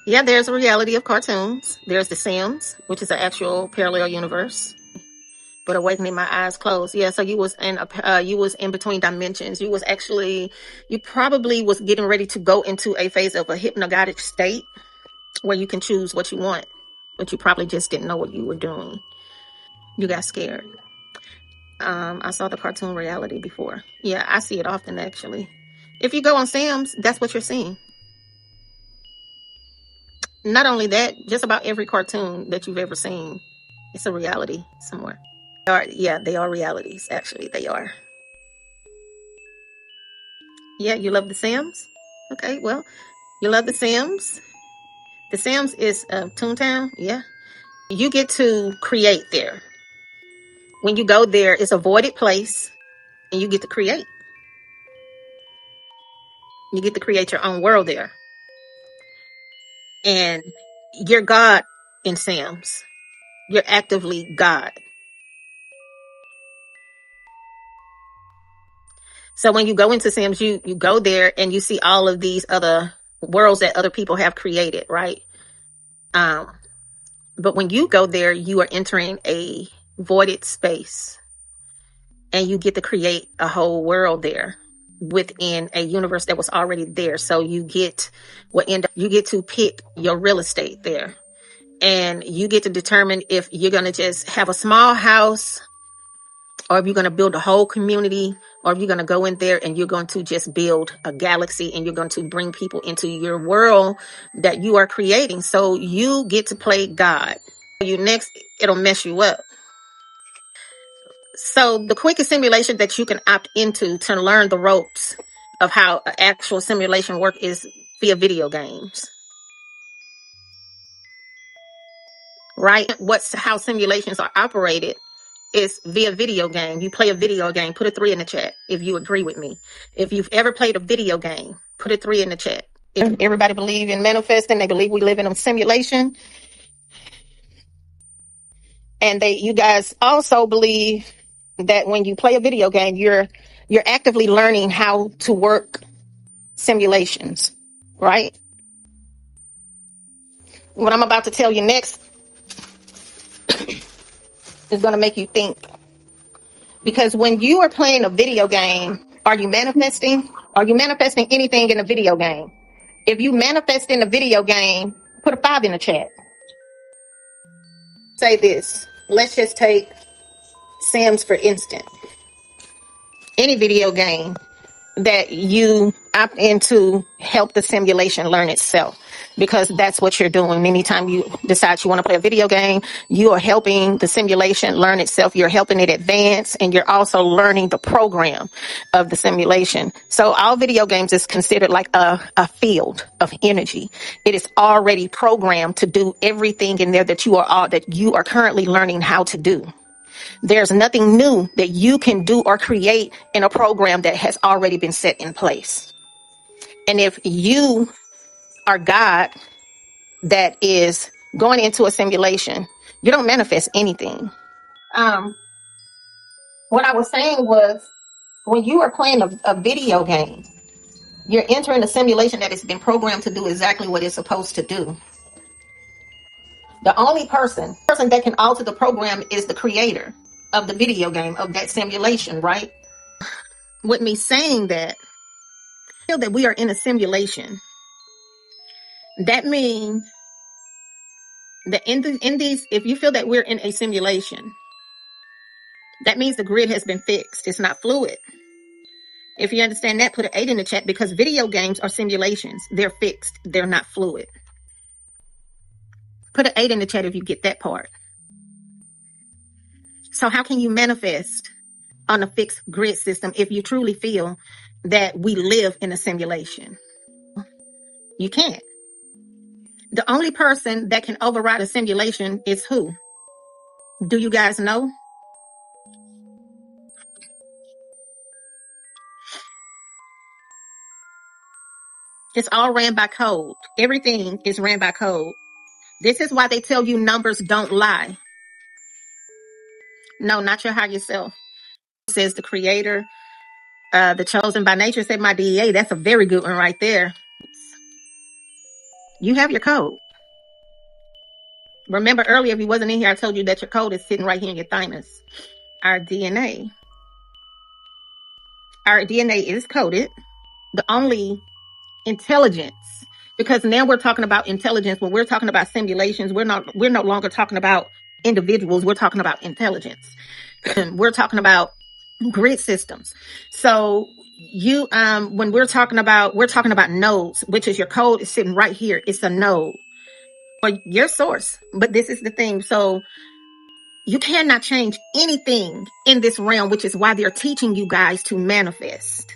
Yeah, there's a reality of cartoons. There's The Sims, which is an actual parallel universe. But awakening my eyes closed. Yeah, so you was in between dimensions. You probably was getting ready to go into a phase of a hypnagogic state where you can choose what you want, but you probably just didn't know what you were doing. You got scared. I saw the cartoon reality before. Yeah, I see it often actually. If you go on Sam's, that's what you're seeing. Not only that, just about every cartoon that you've ever seen, it's a reality somewhere. They are realities. Actually, they are. Yeah, you love The Sims? Okay, well, you love The Sims. The Sims is Toontown. Yeah, you get to create there. When you go there, it's a voided place, and you get to create. You get to create your own world there, and you're God in Sims. You're actively God. So when you go into Sims, you go there and you see all of these other worlds that other people have created, right? Um, but when you go there, you are entering a voided space, and you get to create a whole world there within a universe that was already there. So you get to pick your real estate there, and you get to determine if you're going to just have a small house, or if you're going to build a whole community, or if you're going to go in there and you're going to just build a galaxy, and you're going to bring people into your world that you are creating. So you get to play God. You next, it'll mess you up. So the quickest simulation that you can opt into to learn the ropes of how actual simulation work is via video games, right? How simulations are operated is via video game. You play a video game, put a 3 in the chat if you agree with me. If you've ever played a video game, put a 3 in the chat. If everybody believe in manifesting, they believe we live in a simulation. And you guys also believe that when you play a video game, you're actively learning how to work simulations, right? What I'm about to tell you next is going to make you think. Because when you are playing a video game, are you manifesting? Are you manifesting anything in a video game? If you manifest in a video game, put a 5 in the chat. Say this. Let's just take Sims for instance. Any video game that you opt into help the simulation learn itself, because that's what you're doing. Anytime you decide you want to play a video game, you are helping the simulation learn itself. You're helping it advance, and you're also learning the program of the simulation. So all video games is considered like a field of energy. It is already programmed to do everything in there that you are currently learning how to do. There's nothing new that you can do or create in a program that has already been set in place. And if you are God that is going into a simulation, you don't manifest anything. What I was saying was, when you are playing a video game, you're entering a simulation that has been programmed to do exactly what it's supposed to do. The only person that can alter the program is the creator of the video game, of that simulation, right? With me saying that, feel that we are in a simulation. That means that if you feel that we're in a simulation, that means the grid has been fixed. It's not fluid. If you understand that, put an 8 in the chat, because video games are simulations. They're fixed. They're not fluid. Put an 8 in the chat if you get that part. So how can you manifest on a fixed grid system if you truly feel that we live in a simulation? You can't. The only person that can override a simulation is who? Do you guys know? It's all ran by code. Everything is ran by code. This is why they tell you numbers don't lie. No, not your higher self. Says the creator, the chosen by nature, said my DEA. That's a very good one right there. You have your code. Remember earlier, if you wasn't in here, I told you that your code is sitting right here in your thymus. Our DNA. Our DNA is coded. The only intelligence, because now we're talking about intelligence. When we're talking about simulations, we're no longer talking about individuals. We're talking about intelligence. We're talking about grid systems. So you, when we're talking about nodes, which is your code is sitting right here. It's a node or your source. But this is the thing. So you cannot change anything in this realm, which is why they're teaching you guys to manifest.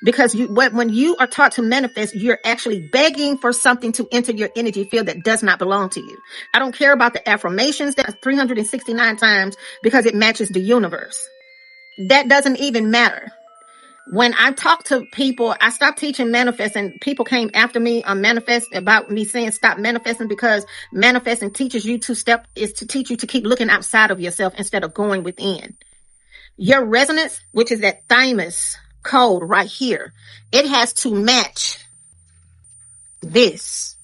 Because when you are taught to manifest, you're actually begging for something to enter your energy field that does not belong to you. I don't care about the affirmations. That's 369 times because it matches the universe. That doesn't even matter. When I talk to people, I stopped teaching manifest, and people came after me on manifest about me saying stop manifesting, because manifesting teaches you to teach you to keep looking outside of yourself instead of going within. Your resonance, which is that thymus code right here, it has to match this.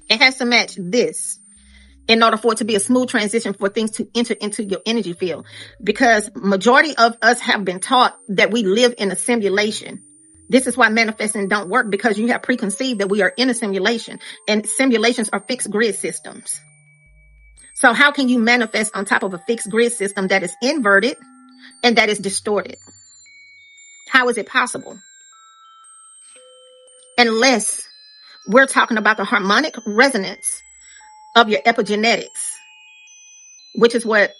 It has to match this in order for it to be a smooth transition for things to enter into your energy field. Because majority of us have been taught that we live in a simulation. This is why manifesting don't work, because you have preconceived that we are in a simulation, and simulations are fixed grid systems. So how can you manifest on top of a fixed grid system that is inverted and that is distorted? How is it possible? Unless we're talking about the harmonic resonance of your epigenetics, which is what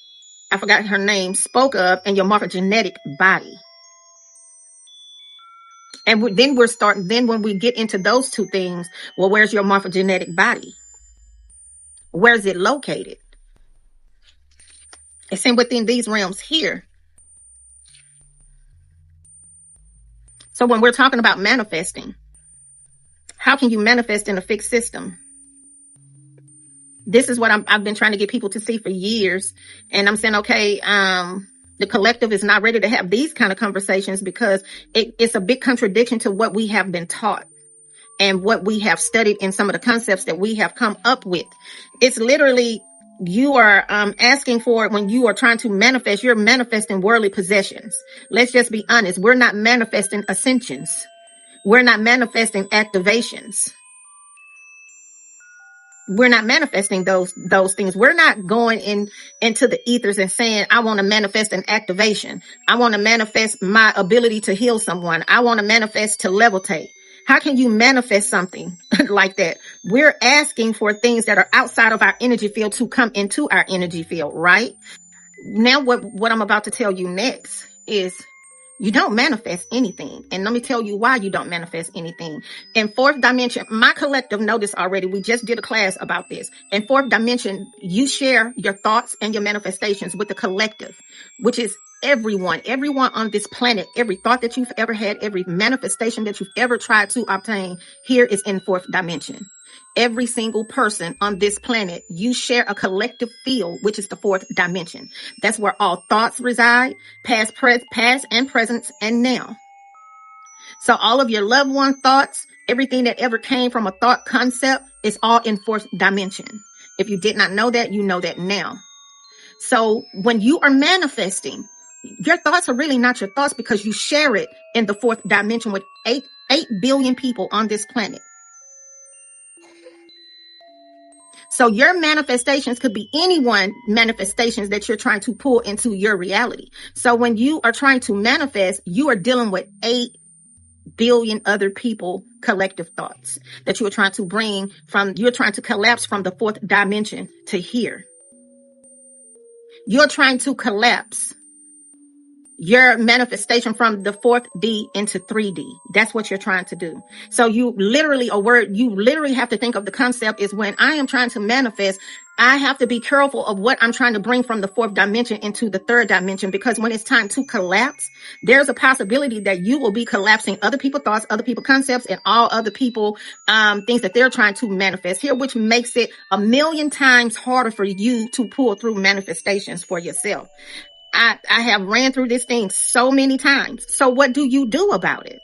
I forgot her name spoke of, and your morphogenetic body. And then when we get into those two things, well, where's your morphogenetic body? Where's it located? It's within these realms here. So when we're talking about manifesting, how can you manifest in a fixed system? This is what I've been trying to get people to see for years. And I'm saying, okay, the collective is not ready to have these kind of conversations, because it's a big contradiction to what we have been taught and what we have studied in some of the concepts that we have come up with. It's literally, you are asking for it when you are trying to manifest. You're manifesting worldly possessions. Let's just be honest. We're not manifesting ascensions. We're not manifesting activations. We're not manifesting those things. We're not going into the ethers and saying, I want to manifest an activation. I want to manifest my ability to heal someone. I want to manifest to levitate. How can you manifest something like that? We're asking for things that are outside of our energy field to come into our energy field, right? Now, what I'm about to tell you next is, you don't manifest anything. And let me tell you why you don't manifest anything. In fourth dimension, my collective know this already. We just did a class about this. In fourth dimension, you share your thoughts and your manifestations with the collective, which is everyone on this planet. Every thought that you've ever had, every manifestation that you've ever tried to obtain, here is in fourth dimension. Every single person on this planet, you share a collective field, which is the fourth dimension. That's where all thoughts reside, past and present and now. So all of your loved one thoughts, everything that ever came from a thought concept, is all in fourth dimension. If you did not know that, you know that now. So when you are manifesting, your thoughts are really not your thoughts, because you share it in the fourth dimension with 8 billion people on this planet. So your manifestations could be anyone manifestations that you're trying to pull into your reality. So when you are trying to manifest, you are dealing with 8 billion other people collective thoughts that you are trying to you're trying to collapse from the fourth dimension to here. You're trying to collapse your manifestation from the 4D into 3D. That's what you're trying to do. So you literally have to think of the concept is, when I am trying to manifest, I have to be careful of what I'm trying to bring from the fourth dimension into the third dimension, because when it's time to collapse, there's a possibility that you will be collapsing other people's thoughts, other people's concepts, and all other people, things that they're trying to manifest here, which makes it 1,000,000 times harder for you to pull through manifestations for yourself. I have ran through this thing so many times. So what do you do about it?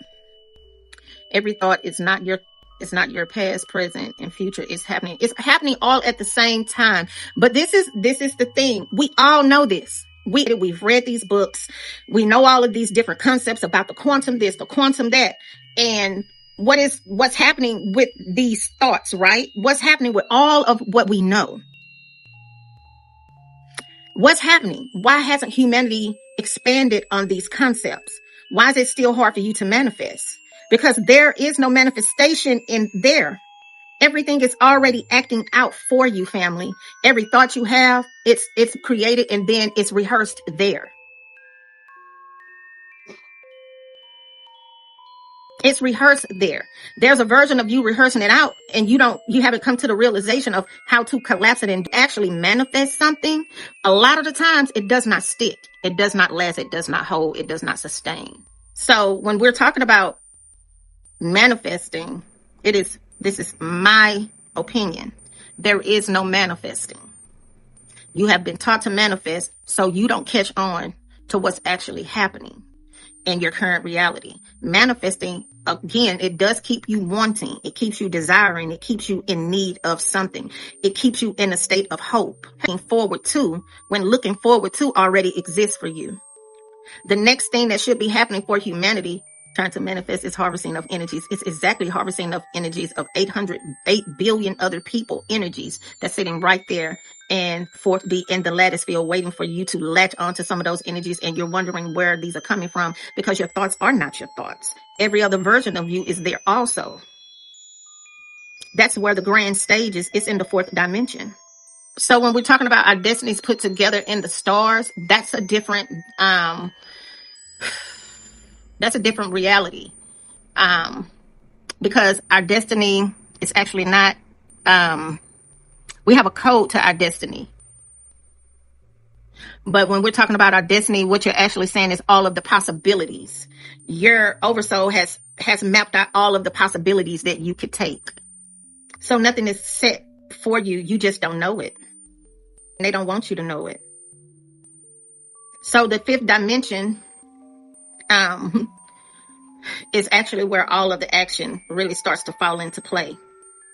Every thought is not your, it's not your past, present, and future. It's happening all at the same time. But this is the thing. We all know this. We've read these books. We know all of these different concepts about the quantum this, the quantum that. And what's happening with these thoughts, right? What's happening with all of what we know? What's happening? Why hasn't humanity expanded on these concepts? Why is it still hard for you to manifest? Because there is no manifestation in there. Everything is already acting out for you, family. Every thought you have, it's created and then it's rehearsed there. It's rehearsed there. There's a version of you rehearsing it out, and you haven't come to the realization of how to collapse it and actually manifest something. A lot of the times it does not stick. It does not last. It does not hold. It does not sustain. So when we're talking about manifesting, this is my opinion. There is no manifesting. You have been taught to manifest so you don't catch on to what's actually happening in your current reality. Manifesting, again, it does keep you wanting. It keeps you desiring. It keeps you in need of something. It keeps you in a state of hope. Looking forward to already exists for you. The next thing that should be happening for humanity trying to manifest is harvesting of energies. It's exactly harvesting of energies of 8 billion other people, energies that's sitting right there and in the lattice field waiting for you to latch onto some of those energies, and you're wondering where these are coming from because your thoughts are not your thoughts. Every other version of you is there also. That's where the grand stage is. It's in the 4th dimension. So when we're talking about our destinies put together in the stars, that's a different reality. Because our destiny is actually not, we have a code to our destiny. But when we're talking about our destiny, what you're actually saying is all of the possibilities. Your oversoul has mapped out all of the possibilities that you could take. So nothing is set for you. You just don't know it. And they don't want you to know it. So the 5th dimension, is actually where all of the action really starts to fall into play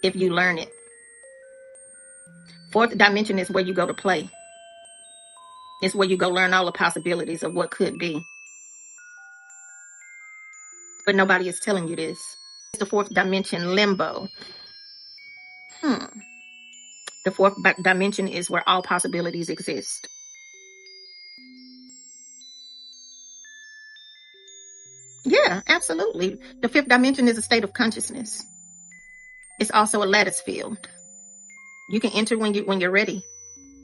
if you learn it. 4th dimension is where you go to play. It's where you go learn all the possibilities of what could be. But nobody is telling you this. It's the 4th dimension, limbo. The 4th dimension is where all possibilities exist. Yeah, absolutely. The 5th dimension is a state of consciousness. It's also a lattice field. You can enter when you're ready.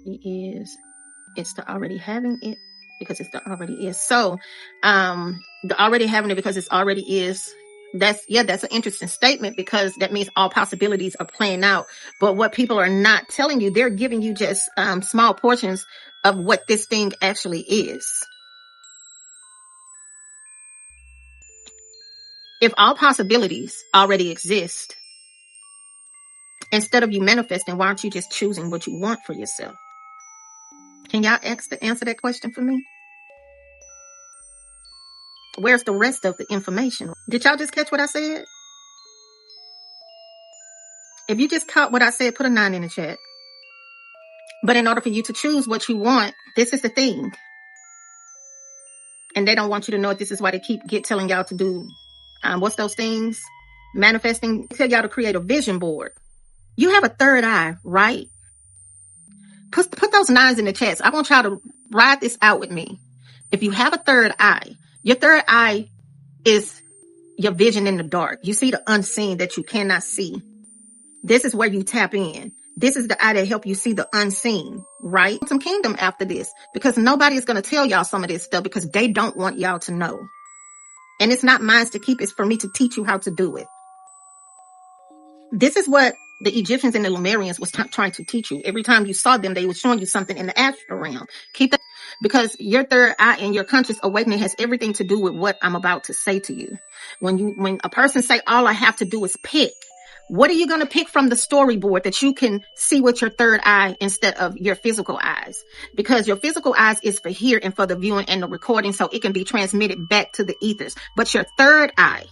It's the already having it because it's the already is. So, the already having it because it's already is. That's an interesting statement because that means all possibilities are playing out. But what people are not telling you, they're giving you just small portions of what this thing actually is. If all possibilities already exist, instead of you manifesting, why aren't you just choosing what you want for yourself? Can y'all answer that question for me? Where's the rest of the information? Did y'all just catch what I said? If you just caught what I said, put a 9 in the chat. But in order for you to choose what you want, this is the thing. And they don't want you to know it. This is why they keep telling y'all to do, what's those things? Manifesting. They tell y'all to create a vision board. You have a third eye, right? Put those 9s in the chats. I want y'all to ride this out with me. If you have a third eye, your third eye is your vision in the dark. You see the unseen that you cannot see. This is where you tap in. This is the eye that help you see the unseen, right? Some kingdom after this, because nobody is going to tell y'all some of this stuff because they don't want y'all to know. And it's not mine to keep. It's for me to teach you how to do it. This is what the Egyptians and the Lemurians was trying to teach you. Every time you saw them, they were showing you something in the astral realm. Keep that, because your third eye and your conscious awakening has everything to do with what I'm about to say to you. When a person say, all I have to do is pick, what are you going to pick from the storyboard that you can see with your third eye instead of your physical eyes? Because your physical eyes is for here and for the viewing and the recording, so it can be transmitted back to the ethers. But your third eye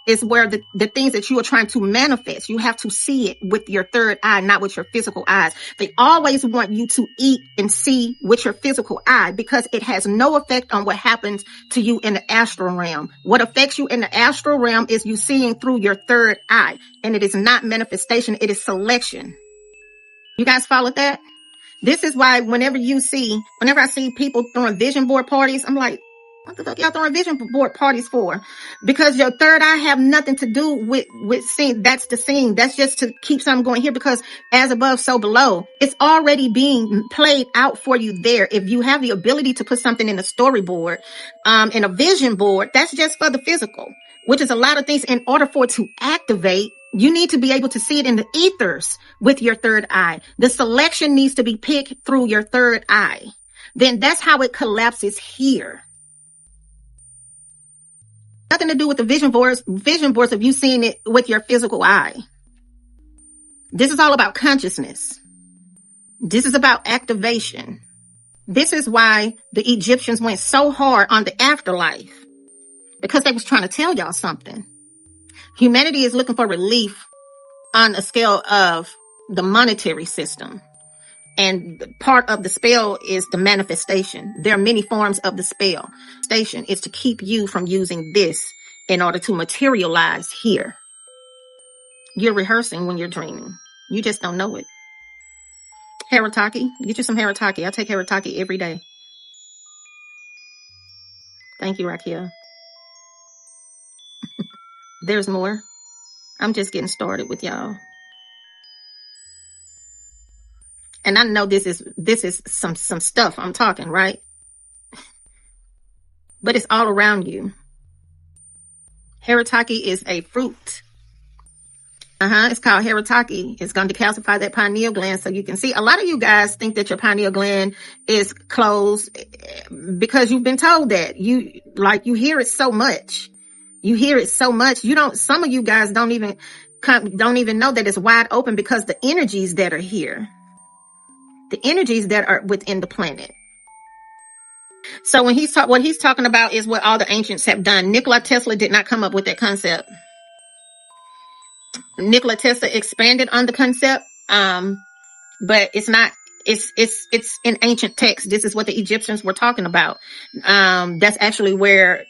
is where the things that you are trying to manifest, you have to see it with your third eye, not with your physical eyes. They always want you to eat and see with your physical eye because it has no effect on what happens to you in the astral realm. What affects you in the astral realm is you seeing through your third eye, and it is not manifestation, it is selection. You guys follow that? This is why whenever I see people throwing vision board parties, I'm like, what the fuck y'all throwing vision board parties for? Because your third eye have nothing to do with seeing. That's the scene. That's just to keep something going here, because as above, so below. It's already being played out for you there. If you have the ability to put something in a storyboard, in a vision board, that's just for the physical, which is a lot of things. In order for it to activate, you need to be able to see it in the ethers with your third eye. The selection needs to be picked through your third eye. Then that's how it collapses here. Nothing to do with the vision boards of you seeing it with your physical eye. This is all about consciousness. This is about activation. This is why the Egyptians went so hard on the afterlife, because they was trying to tell y'all something. Humanity is looking for relief on a scale of the monetary system. And part of the spell is the manifestation. There are many forms of the spell. Station is to keep you from using this in order to materialize here. You're rehearsing when you're dreaming. You just don't know it. Harataki, get you some Harataki. I take Harataki every day. Thank you, Raquel. There's more. I'm just getting started with y'all. And I know this is some stuff I'm talking, right? But it's all around you. Harataki is a fruit. It's called Harataki. It's going to calcify that pineal gland so you can see. A lot of you guys think that your pineal gland is closed because you've been told that. You hear it so much. You hear it so much. Some of you guys don't even know that it's wide open because the energies that are here, the energies that are within the planet. So when what he's talking about is what all the ancients have done. Nikola Tesla did not come up with that concept. Nikola Tesla expanded on the concept, but it's not. It's in ancient texts. This is what the Egyptians were talking about. That's actually where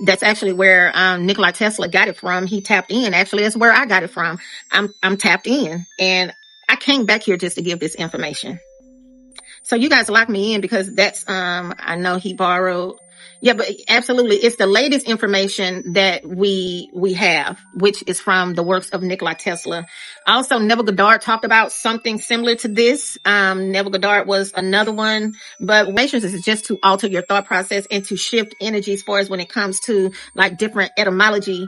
Nikola Tesla got it from. He tapped in. Actually, that's where I got it from. I'm tapped in, and I came back here just to give this information. So you guys lock me in because that's, I know he borrowed. Yeah, but absolutely. It's the latest information that we have, which is from the works of Nikola Tesla. Also, Neville Goddard talked about something similar to this. Neville Goddard was another one, but relations is just to alter your thought process and to shift energy as far as when it comes to like different etymology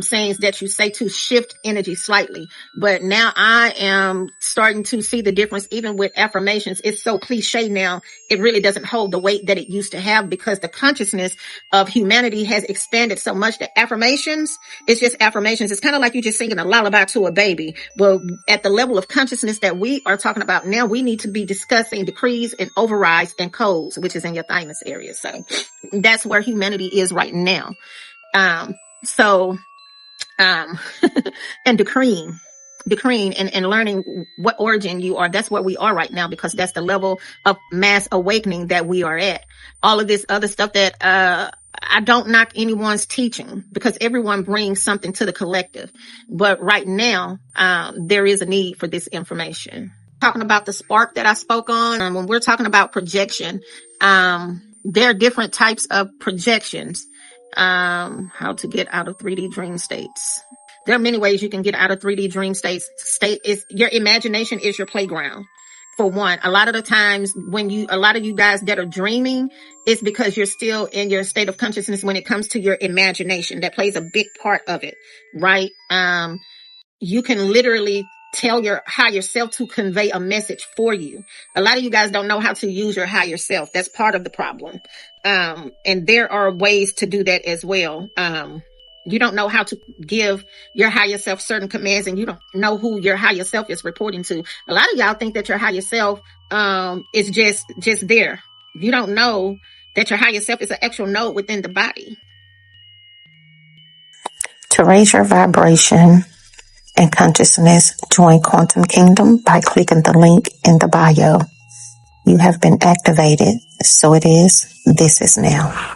sayings that you say to shift energy slightly. But now I am starting to see the difference even with affirmations. It's so cliche now. It really doesn't hold the weight that it used to have because the consciousness of humanity has expanded so much that affirmations, it's just affirmations. It's kind of like you just singing a lullaby to a baby. But at the level of consciousness that we are talking about now, we need to be discussing decrees and overrides and codes, which is in your thymus area. So that's where humanity is right now. And decreeing and learning what origin you are. That's where we are right now, because that's the level of mass awakening that we are at. All of this other stuff that, I don't knock anyone's teaching because everyone brings something to the collective. But right now, there is a need for this information. Talking about the spark that I spoke on, when we're talking about projection, there are different types of projections. How to get out of 3D dream states. There are many ways you can get out of 3D dream states. Your imagination is your playground. For one, a lot of the times a lot of you guys that are dreaming, it's because you're still in your state of consciousness when it comes to your imagination. That plays a big part of it, right? You can literally tell your higher self to convey a message for you. A lot of you guys don't know how to use your higher self. That's part of the problem. And there are ways to do that as well. You don't know how to give your higher self certain commands, and you don't know who your higher self is reporting to. A lot of y'all think that your higher self, is just there. You don't know that your higher self is an actual node within the body. To raise your vibration and consciousness, join Quantum Kingdom by clicking the link in the bio. You have been activated, so it is. This is now.